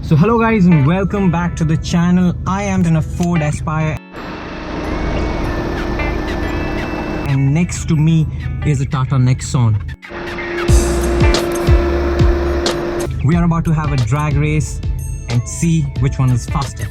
So hello guys and welcome back to the channel. I am in a Ford Aspire and next to me is a Tata Nexon. We are about to have a drag race and see which one is faster.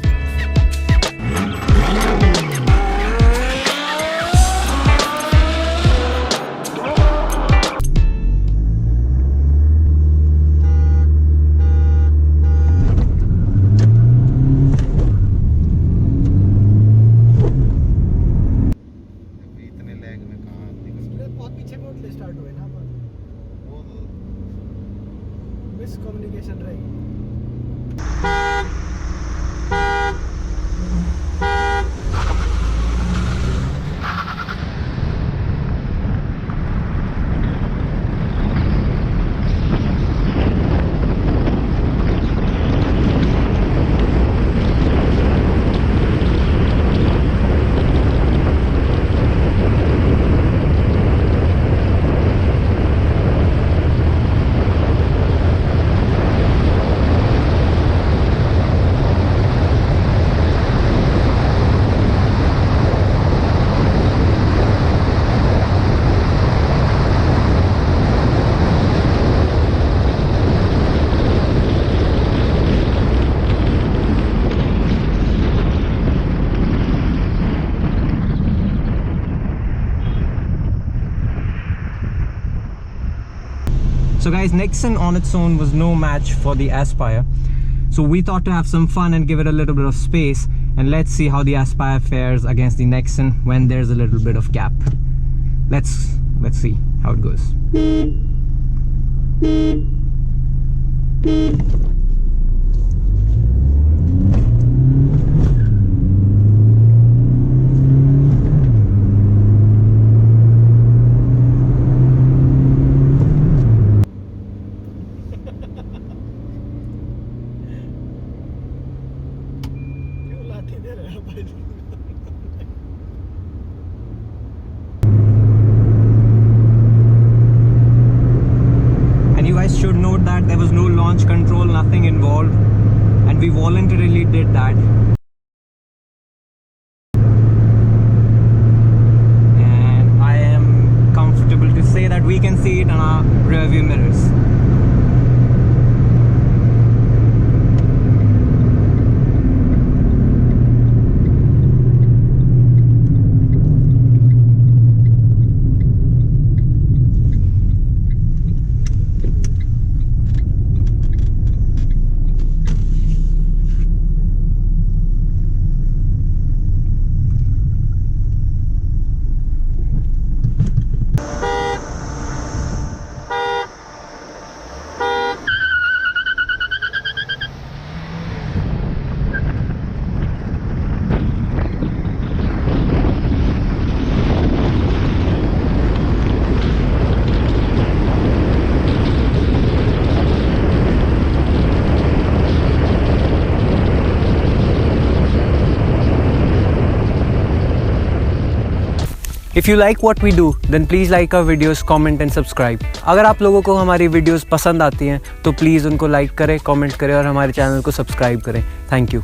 Start हुए ना पर वो miscommunication रही। So guys, Nexon on its own was no match for the Aspire. So we thought to have some fun and give it a little bit of space, and let's see how the Aspire fares against the Nexon when there's a little bit of gap. Let's see how it goes. And you guys should note that there was no launch control, nothing involved, and we voluntarily did that. And I am comfortable to say that we can see it on our rear view mirrors. If you like what we do, then please like our videos, comment and subscribe. अगर आप लोगों को हमारी videos पसंद आती हैं तो please उनको लाइक करें, कमेंट करें और हमारे चैनल को सब्सक्राइब करें. Thank you.